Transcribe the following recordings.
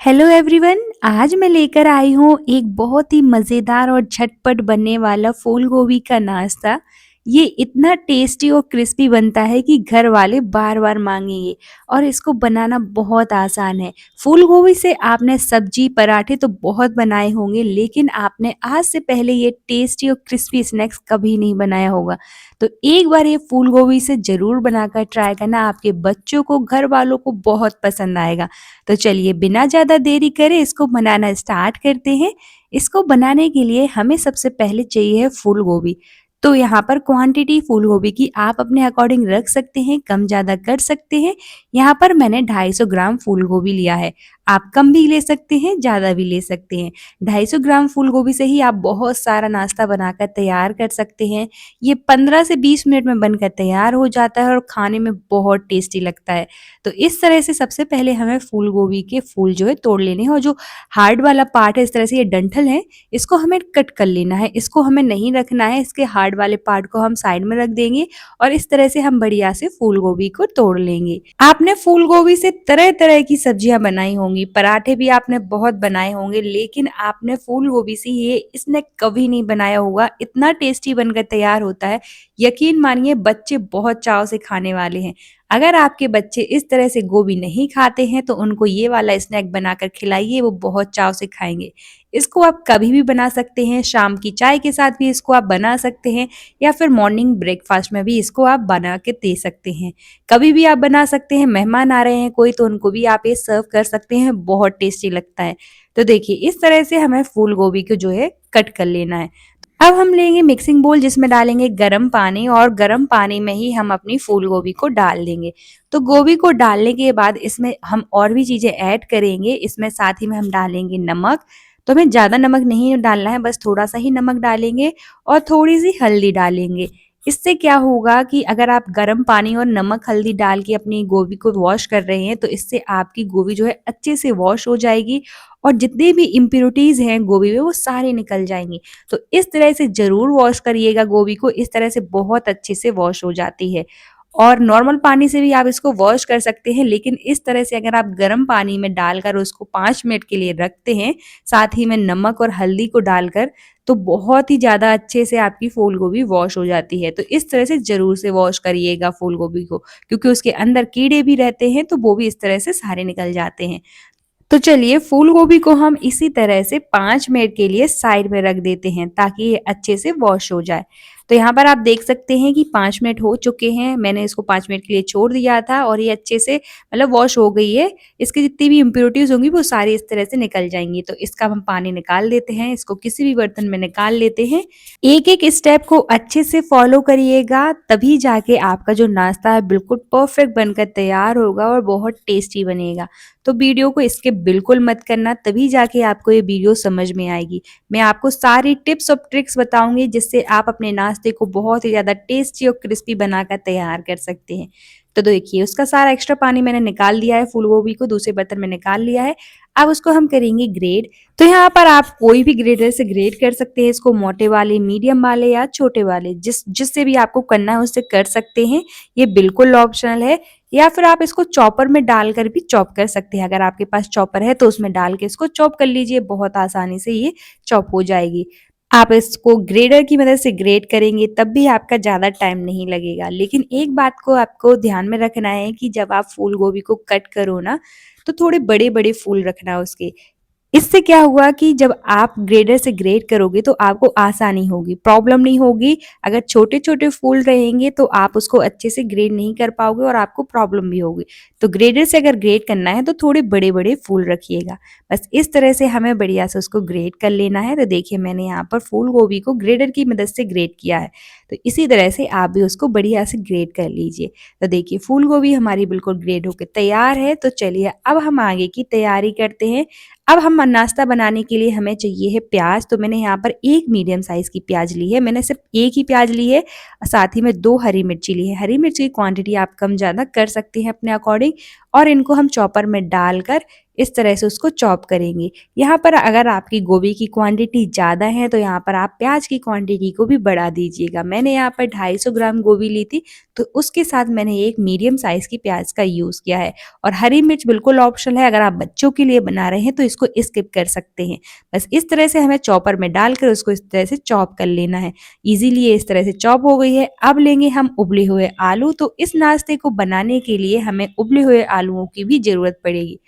Hello everyone. आज मैं लेकर आई हूँ एक बहुत ही मज़ेदार और झटपट बनने वाला फूल गोभी का नाश्ता। ये इतना टेस्टी और क्रिस्पी बनता है कि घर वाले बार बार मांगेंगे और इसको बनाना बहुत आसान है। फूल गोभी से आपने सब्जी पराठे तो बहुत बनाए होंगे, लेकिन आपने आज से पहले ये टेस्टी और क्रिस्पी स्नैक्स कभी नहीं बनाया होगा। तो एक बार ये फूल गोभी से ज़रूर बनाकर ट्राई करना, आपके बच्चों को, घर वालों को बहुत पसंद आएगा। तो चलिए बिना ज़्यादा देरी करे इसको बनाना स्टार्ट करते हैं। इसको बनाने के लिए हमें सबसे पहले चाहिए है फूल गोभी। तो यहाँ पर क्वांटिटी फूल गोभी की आप अपने अकॉर्डिंग रख सकते हैं, कम ज़्यादा कर सकते हैं। यहाँ पर मैंने 250 ग्राम फूल गोभी लिया है। आप कम भी ले सकते हैं, ज़्यादा भी ले सकते हैं। 250 ग्राम फूल गोभी से ही आप बहुत सारा नाश्ता बनाकर तैयार कर सकते हैं। ये 15 से 20 मिनट में बनकर तैयार हो जाता है और खाने में बहुत टेस्टी लगता है। तो इस तरह से सबसे पहले हमें फूल गोभी के फूल जो है तोड़ लेने हैं, और जो हार्ड वाला पार्ट है, इस तरह से ये डंठल है, इसको हमें कट कर लेना है। इसको हमें नहीं रखना है, इसके हार्ड वाले पार्ट को हम साइड में रख देंगे और इस तरह से हम बढ़िया से फूल गोभी को तोड़ लेंगे। आपने फूल गोभी से तरह तरह की सब्जियां बनाई होंगी, पराठे भी आपने बहुत बनाए होंगे, लेकिन आपने फूल गोभी से ये स्नैक कभी नहीं बनाया होगा। इतना टेस्टी बनकर तैयार होता है, यकीन मानिए बच्चे बहुत चाव से खाने वाले हैं। अगर आपके बच्चे इस तरह से गोभी नहीं खाते हैं तो उनको ये वाला स्नैक बनाकर खिलाइए, वो बहुत चाव से खाएंगे। इसको आप कभी भी बना सकते हैं, शाम की चाय के साथ भी इसको आप बना सकते हैं, या फिर मॉर्निंग ब्रेकफास्ट में भी इसको आप बना के दे सकते हैं। कभी भी आप बना सकते हैं, मेहमान आ रहे हैं कोई तो उनको भी आप ये सर्व कर सकते हैं, बहुत टेस्टी लगता है। तो देखिए इस तरह से हमें फूल गोभी को जो है कट कर लेना है। अब हम लेंगे मिक्सिंग बोल, जिसमें डालेंगे गरम पानी, और गरम पानी में ही हम अपनी फूल गोभी को डाल देंगे। तो गोभी को डालने के बाद इसमें हम और भी चीजें ऐड करेंगे। इसमें साथ ही में हम डालेंगे नमक। तो हमें ज्यादा नमक नहीं डालना है, बस थोड़ा सा ही नमक डालेंगे और थोड़ी सी हल्दी डालेंगे। इससे क्या होगा कि अगर आप गर्म पानी और नमक हल्दी डाल के अपनी गोभी को वॉश कर रहे हैं तो इससे आपकी गोभी जो है अच्छे से वॉश हो जाएगी और जितनी भी इम्प्योरिटीज हैं गोभी में वो सारी निकल जाएंगी। तो इस तरह से जरूर वॉश करिएगा गोभी को, इस तरह से बहुत अच्छे से वॉश हो जाती है। और नॉर्मल पानी से भी आप इसको वॉश कर सकते हैं, लेकिन इस तरह से अगर आप गर्म पानी में डालकर उसको 5 मिनट के लिए रखते हैं, साथ ही में नमक और हल्दी को डालकर, तो बहुत ही ज़्यादा अच्छे से आपकी फूल गोभी वॉश हो जाती है। तो इस तरह से ज़रूर से वॉश करिएगा फूल गोभी को, क्योंकि उसके अंदर कीड़े भी रहते हैं तो वो भी इस तरह से सारे निकल जाते हैं। तो चलिए फूल गोभी को हम इसी तरह से 5 मिनट के लिए साइड में रख देते हैं ताकि ये अच्छे से वॉश हो जाए। तो यहाँ पर आप देख सकते हैं कि 5 मिनट हो चुके हैं। मैंने इसको 5 मिनट के लिए छोड़ दिया था और ये अच्छे से मतलब वॉश हो गई है। इसकी जितनी भी इम्प्योरिटीज होंगी वो सारी इस तरह से निकल जाएंगी। तो इसका हम पानी निकाल देते हैं, इसको किसी भी बर्तन में निकाल लेते हैं। एक एक स्टेप को अच्छे से फॉलो करिएगा, तभी जाके आपका जो नाश्ता है बिल्कुल परफेक्ट बनकर तैयार होगा और बहुत टेस्टी बनेगा। तो वीडियो को स्किप बिल्कुल मत करना, तभी जाके आपको ये वीडियो समझ में आएगी। मैं आपको सारी टिप्स और ट्रिक्स बताऊंगी जिससे आप अपने नाश्ते को बहुत ही ज़्यादा टेस्टी और क्रिस्पी बनाकर तैयार कर सकते हैं। तो देखिए उसका सारा एक्स्ट्रा पानी मैंने निकाल दिया है, फूल गोभी को दूसरे बर्तन में निकाल लिया है। अब उसको हम करेंगे ग्रेड। तो यहाँ पर आप कोई भी ग्रेडर से ग्रेड कर सकते हैं इसको, मोटे वाले, मीडियम वाले या छोटे वाले, जिससे भी आपको करना है उससे कर सकते हैं। ये बिल्कुल ऑप्शनल है। या फिर आप इसको चॉपर में डालकर भी चॉप कर सकते हैं। अगर आपके पास चॉपर है तो उसमें डाल के इसको चॉप कर लीजिए, बहुत आसानी से ये चॉप हो जाएगी। आप इसको ग्रेडर की मदद से ग्रेड करेंगे तब भी आपका ज़्यादा टाइम नहीं लगेगा। लेकिन एक बात को आपको ध्यान में रखना है कि जब आप फूल गोभी को कट करो ना, तो थोड़े बड़े बड़े फूल रखना उसके। इससे क्या हुआ कि जब आप ग्रेडर से ग्रेड करोगे तो आपको आसानी होगी, प्रॉब्लम नहीं होगी। अगर छोटे छोटे फूल रहेंगे तो आप उसको अच्छे से ग्रेड नहीं कर पाओगे और आपको प्रॉब्लम भी होगी। तो ग्रेडर से अगर ग्रेड करना है तो थोड़े बड़े बड़े फूल रखिएगा। बस इस तरह से हमें बढ़िया से उसको ग्रेड कर लेना है। तो देखिए मैंने यहाँ पर फूल गोभी को ग्रेडर की मदद से ग्रेड किया है। तो इसी तरह से आप भी उसको बढ़िया से ग्रेड कर लीजिए। तो देखिए फूल गोभी हमारी बिल्कुल ग्रेड होकर तैयार है। तो चलिए अब हम आगे की तैयारी करते हैं। अब हम नाश्ता बनाने के लिए हमें चाहिए है प्याज। तो मैंने यहाँ पर एक मीडियम साइज की प्याज ली है, मैंने सिर्फ एक ही प्याज ली है, साथ ही में 2 हरी मिर्ची ली है। हरी मिर्ची की क्वांटिटी आप कम ज़्यादा कर सकते हैं अपने अकॉर्डिंग। और इनको हम चॉपर में डालकर इस तरह से उसको चॉप करेंगे। यहाँ पर अगर आपकी गोभी की क्वांटिटी ज़्यादा है तो यहाँ पर आप प्याज की क्वांटिटी को भी बढ़ा दीजिएगा। मैंने यहाँ पर 250 ग्राम गोभी ली थी, तो उसके साथ मैंने एक मीडियम साइज़ की प्याज का यूज़ किया है। और हरी मिर्च बिल्कुल ऑप्शनल है, अगर आप बच्चों के लिए बना रहे हैं तो इसको स्किप कर सकते हैं। बस इस तरह से हमें चॉपर में डालकर उसको इस तरह से चॉप कर लेना है। इजीली ये इस तरह से चॉप हो गई है। अब लेंगे हम उबले हुए आलू। तो इस नाश्ते को बनाने के लिए हमें उबले हुए आलूओं की भी ज़रूरत पड़ेगी।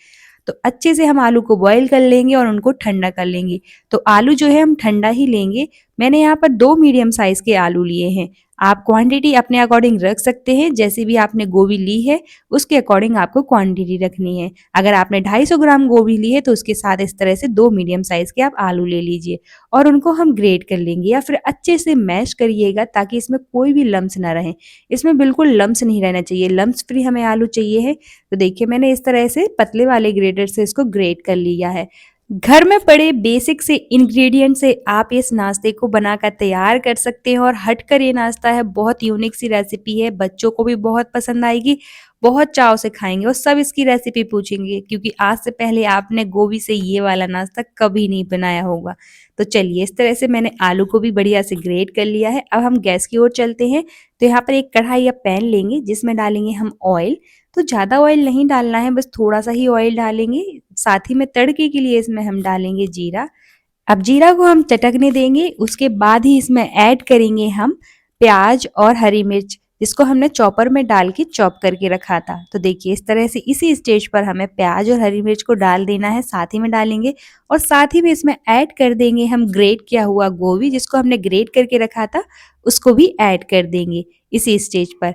तो अच्छे से हम आलू को बॉईल कर लेंगे और उनको ठंडा कर लेंगे। तो आलू जो है हम ठंडा ही लेंगे। मैंने यहाँ पर 2 मीडियम साइज़ के आलू लिए हैं। आप क्वांटिटी अपने अकॉर्डिंग रख सकते हैं, जैसे भी आपने गोभी ली है उसके अकॉर्डिंग आपको क्वांटिटी रखनी है। अगर आपने 250 ग्राम गोभी ली है तो उसके साथ इस तरह से 2 मीडियम साइज़ के आप आलू ले लीजिए और उनको हम ग्रेट कर लेंगे या फिर अच्छे से मैश करिएगा ताकि इसमें कोई भी लम्स ना रहे। इसमें बिल्कुल लम्स नहीं रहना चाहिए, लम्स फ्री हमें आलू चाहिए है। तो देखिए मैंने इस तरह से पतले वाले ग्रेटर से इसको ग्रेट कर लिया है। घर में पड़े बेसिक से इंग्रेडिएंट से आप इस नाश्ते को बनाकर तैयार कर सकते हैं और हटकर ये नाश्ता है, बहुत यूनिक सी रेसिपी है, बच्चों को भी बहुत पसंद आएगी, बहुत चाव से खाएंगे और सब इसकी रेसिपी पूछेंगे क्योंकि आज से पहले आपने गोभी से ये वाला नाश्ता कभी नहीं बनाया होगा। तो चलिए इस तरह से मैंने आलू को भी बढ़िया से ग्रेट कर लिया है। अब हम गैस की ओर चलते हैं। तो यहाँ पर एक कढ़ाई या पैन लेंगे जिसमें डालेंगे हम ऑयल। तो ज़्यादा ऑयल नहीं डालना है, बस थोड़ा-सा ही ऑयल डालेंगे। साथ ही में तड़के के लिए इसमें हम डालेंगे जीरा। अब जीरा को हम चटकने देंगे, उसके बाद ही इसमें ऐड करेंगे हम प्याज और हरी मिर्च, जिसको हमने चॉपर में डाल के चॉप करके रखा था। तो देखिए इस तरह से इसी स्टेज पर हमें प्याज और हरी मिर्च को डाल देना है, साथ ही में डालेंगे और साथ ही में इसमें ऐड कर देंगे हम ग्रेट किया हुआ गोभी, जिसको हमने ग्रेट करके रखा था, उसको भी ऐड कर देंगे इसी स्टेज पर।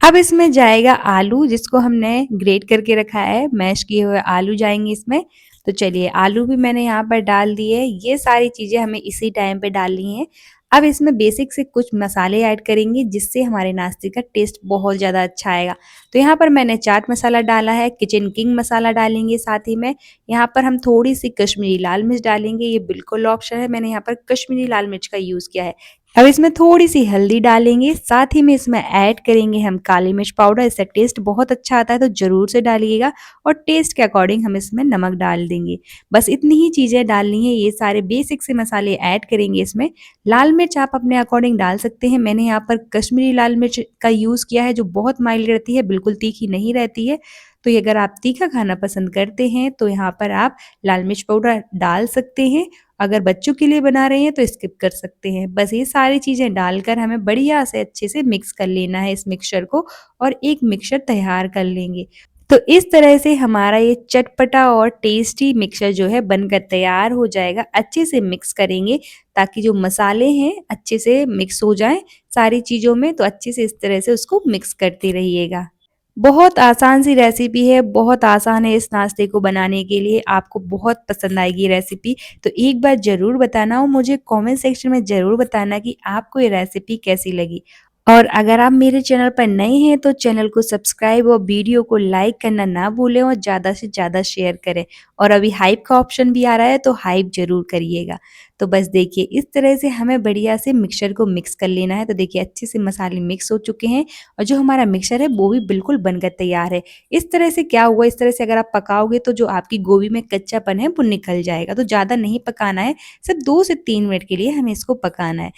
अब इसमें जाएगा आलू जिसको हमने ग्रेट करके रखा है, मैश किए हुए आलू जाएंगे इसमें। तो चलिए आलू भी मैंने यहाँ पर डाल दिए। ये सारी चीज़ें हमें इसी टाइम पे डालनी है। अब इसमें बेसिक से कुछ मसाले ऐड करेंगे जिससे हमारे नाश्ते का टेस्ट बहुत ज़्यादा अच्छा आएगा। तो यहाँ पर मैंने चाट मसाला डाला है, किचन किंग मसाला डालेंगे साथ ही में। यहाँ पर हम थोड़ी सी कश्मीरी लाल मिर्च डालेंगे, ये बिल्कुल ऑप्शन है, मैंने यहाँ पर कश्मीरी लाल मिर्च का यूज़ किया है। अब इसमें थोड़ी सी हल्दी डालेंगे, साथ ही में इसमें ऐड करेंगे हम काली मिर्च पाउडर, इससे टेस्ट बहुत अच्छा आता है तो ज़रूर से डालिएगा और टेस्ट के अकॉर्डिंग हम इसमें नमक डाल देंगे। बस इतनी ही चीज़ें डालनी है, ये सारे बेसिक से मसाले ऐड करेंगे इसमें। लाल मिर्च आप अपने अकॉर्डिंग डाल सकते हैं, मैंने यहाँ पर कश्मीरी लाल मिर्च का यूज़ किया है जो बहुत माइल्ड रहती है, बिल्कुल तीखी नहीं रहती है। तो ये अगर आप तीखा खाना पसंद करते हैं तो यहाँ पर आप लाल मिर्च पाउडर डाल सकते हैं। अगर बच्चों के लिए बना रहे हैं तो स्किप कर सकते हैं। बस ये सारी चीज़ें डालकर हमें बढ़िया से अच्छे से मिक्स कर लेना है इस मिक्सचर को और एक मिक्सचर तैयार कर लेंगे। तो इस तरह से हमारा ये चटपटा और टेस्टी मिक्सचर जो है बनकर तैयार हो जाएगा। अच्छे से मिक्स करेंगे ताकि जो मसाले हैं अच्छे से मिक्स हो जाएँ सारी चीज़ों में, तो अच्छे से इस तरह से उसको मिक्स करते रहिएगा। बहुत आसान सी रेसिपी है, बहुत आसान है इस नाश्ते को बनाने के लिए, आपको बहुत पसंद आएगी ये रेसिपी। तो एक बार ज़रूर बताना और मुझे कमेंट सेक्शन में ज़रूर बताना कि आपको ये रेसिपी कैसी लगी। और अगर आप मेरे चैनल पर नए हैं तो चैनल को सब्सक्राइब और वीडियो को लाइक करना ना भूलें और ज़्यादा से ज़्यादा शेयर करें। और अभी हाइप का ऑप्शन भी आ रहा है तो हाइप ज़रूर करिएगा। तो बस देखिए इस तरह से हमें बढ़िया से मिक्सचर को मिक्स कर लेना है। तो देखिए अच्छे से मसाले मिक्स हो चुके हैं और जो हमारा मिक्सचर है वो भी बिल्कुल बनकर तैयार है। इस तरह से क्या हुआ, इस तरह से अगर आप पकाओगे तो जो आपकी गोभी में कच्चापन है वो निकल जाएगा। तो ज़्यादा नहीं पकाना है, सिर्फ 2 से 3 मिनट के लिए हमें इसको पकाना है।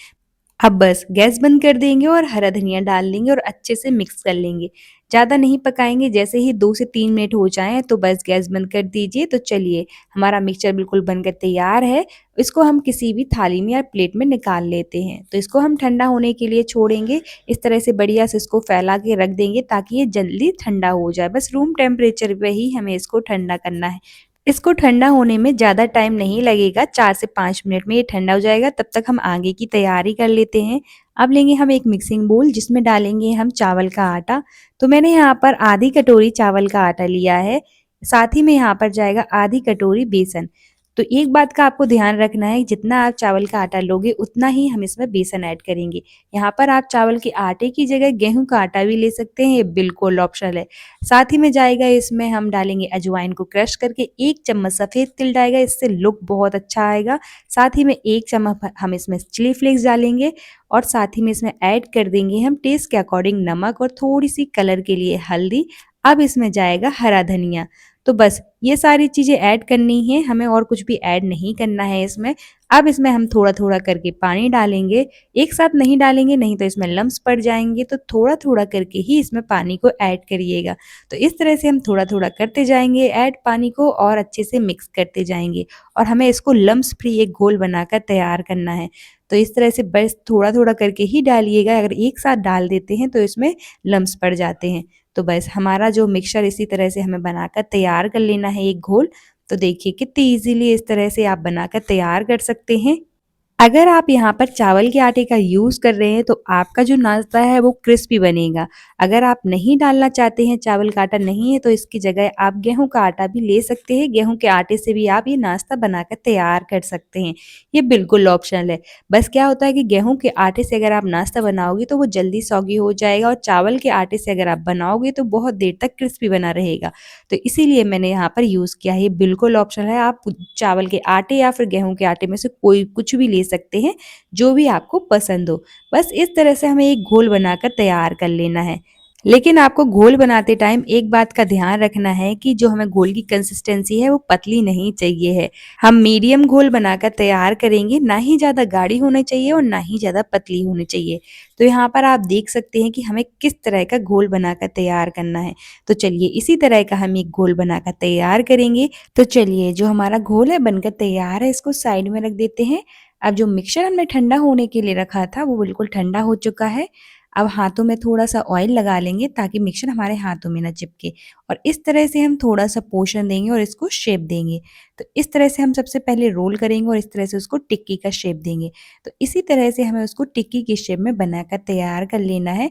अब बस गैस बंद कर देंगे और हरा धनिया डाल देंगे और अच्छे से मिक्स कर लेंगे। ज़्यादा नहीं पकाएंगे, जैसे ही 2 से 3 मिनट हो जाएँ तो बस गैस बंद कर दीजिए। तो चलिए हमारा मिक्सचर बिल्कुल बनकर तैयार है। इसको हम किसी भी थाली में या प्लेट में निकाल लेते हैं। तो इसको हम ठंडा होने के लिए छोड़ेंगे। इस तरह से बढ़िया से इसको फैला के रख देंगे ताकि ये जल्दी ठंडा हो जाए। बस रूम टेम्परेचर पे ही हमें इसको ठंडा करना है। इसको ठंडा होने में ज़्यादा टाइम नहीं लगेगा, 4 से 5 मिनट में ये ठंडा हो जाएगा। तब तक हम आगे की तैयारी कर लेते हैं। अब लेंगे हम एक मिक्सिंग बोल जिसमें डालेंगे हम चावल का आटा। तो मैंने यहाँ पर आधी कटोरी चावल का आटा लिया है, साथ ही में यहाँ पर जाएगा आधी कटोरी बेसन। तो एक बात का आपको ध्यान रखना है, जितना आप चावल का आटा लोगे उतना ही हम इसमें बेसन ऐड करेंगे। यहाँ पर आप चावल के आटे की जगह गेहूं का आटा भी ले सकते हैं, ये बिल्कुल ऑप्शनल है। साथ ही में जाएगा इसमें हम डालेंगे अजवाइन को क्रश करके, 1 चम्मच सफ़ेद तिल डालेगा, इससे लुक बहुत अच्छा आएगा। साथ ही में 1 चम्मच हम इसमें चिली फ्लेक्स डालेंगे और साथ ही में इसमें ऐड कर देंगे हम टेस्ट के अकॉर्डिंग नमक और थोड़ी सी कलर के लिए हल्दी। अब इसमें जाएगा हरा धनिया। तो बस ये सारी चीज़ें ऐड करनी है, हमें और कुछ भी ऐड नहीं करना है इसमें। अब इसमें हम थोड़ा-थोड़ा करके पानी डालेंगे, एक साथ नहीं डालेंगे नहीं तो इसमें लम्प्स पड़ जाएँगे, तो थोड़ा-थोड़ा करके ही इसमें पानी को ऐड करिएगा। तो इस तरह से हम थोड़ा-थोड़ा करते जाएँगे ऐड पानी को और अच्छे से मिक्स करते जाएँगे और हमें इसको लम्प्स फ्री एक घोल बनाकर तैयार करना है। तो इस तरह से बस थोड़ा-थोड़ा करके ही डालिएगा, अगर एक साथ डाल देते हैं तो इसमें लम्प्स पड़ जाते हैं। तो बस हमारा जो मिक्सचर इसी तरह से हमें बनाकर तैयार कर लेना है एक घोल। तो देखिए कितनी ईज़िली इस तरह से आप बनाकर तैयार कर सकते हैं। अगर आप यहाँ पर चावल के आटे का यूज़ कर रहे हैं तो आपका जो नाश्ता है वो क्रिस्पी बनेगा। अगर आप नहीं डालना चाहते हैं, चावल का आटा नहीं है तो इसकी जगह आप गेहूँ का आटा भी ले सकते हैं। गेहूँ के आटे से भी आप ये नाश्ता बनाकर तैयार कर सकते हैं। ये बिल्कुल ऑप्शनल है। बस क्या होता है कि गेहूँ के आटे से अगर आप नाश्ता बनाओगे तो वो जल्दी सॉगी हो जाएगा और चावल के आटे से अगर आप बनाओगे तो बहुत देर तक क्रिस्पी बना रहेगा। तो इसीलिए मैंने यहाँ पर यूज़ किया है। ये बिल्कुल ऑप्शनल है। आप चावल के आटे या फिर गेहूँ के आटे में से कोई कुछ भी ले सकते हैं, जो भी आपको पसंद हो। बस इस तरह से हमें एक घोल बनाकर तैयार कर लेना है। लेकिन आपको घोल बनाते टाइम एक बात का ध्यान रखना है कि जो हमें घोल की कंसिस्टेंसी है वो पतली नहीं चाहिए है। हम मीडियम घोल बनाकर तैयार करेंगे, ना ही ज़्यादा गाढ़ी होनी चाहिए और ना ही ज़्यादा पतली होनी चाहिए। तो यहाँ पर आप देख सकते हैं कि हमें किस तरह का घोल बनाकर तैयार करना है। तो चलिए इसी तरह का हम एक घोल बनाकर तैयार करेंगे। तो चलिए जो हमारा घोल है बनकर तैयार है, इसको साइड में रख देते हैं। अब जो मिक्सचर हमने ठंडा होने के लिए रखा था वो बिल्कुल ठंडा हो चुका है। अब हाथों में थोड़ा-सा ऑयल लगा लेंगे ताकि मिक्सचर हमारे हाथों में ना चिपके और इस तरह से हम थोड़ा-सा पोर्शन देंगे और इसको शेप देंगे। तो इस तरह से हम सबसे पहले रोल करेंगे और इस तरह से उसको टिक्की का शेप देंगे। तो इसी तरह से हमें उसको टिक्की की शेप में बनाकर तैयार कर लेना है।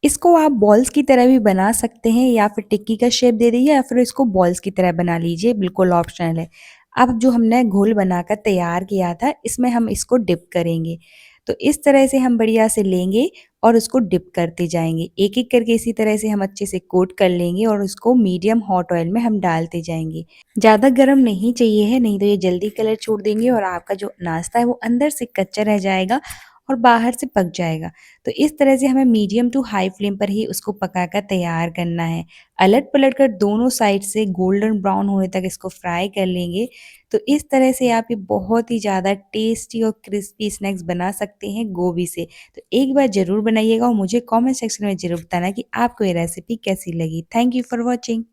इसको आप बॉल्स की तरह भी बना सकते हैं या फिर टिक्की का शेप दे दीजिए या फिर इसको बॉल्स की तरह बना लीजिए, बिल्कुल ऑप्शनल है। अब जो हमने घोल बनाकर तैयार किया था, इसमें हम इसको डिप करेंगे। तो इस तरह से हम बढ़िया से लेंगे और उसको डिप करते जाएँगे। एक-एक करके इसी तरह से हम अच्छे से कोट कर लेंगे और उसको मीडियम हॉट ऑयल में हम डालते जाएँगे। ज़्यादा गरम नहीं चाहिए है, नहीं तो ये जल्दी कलर छोड़ देंगे और आपका जो नाश्ता है वो अंदर से कच्चा रह जाएगा और बाहर से पक जाएगा। तो इस तरह से हमें मीडियम टू हाई फ्लेम पर ही उसको पकाकर तैयार करना है। अलट-पलट कर दोनों साइड से गोल्डन ब्राउन होने तक इसको फ्राई कर लेंगे। तो इस तरह से आप ये बहुत ही ज़्यादा टेस्टी और क्रिस्पी स्नैक्स बना सकते हैं गोभी से। तो एक बार ज़रूर बनाइएगा और मुझे कमेंट सेक्शन में ज़रूर बताना कि आपको ये रेसिपी कैसी लगी। Thank you for watching.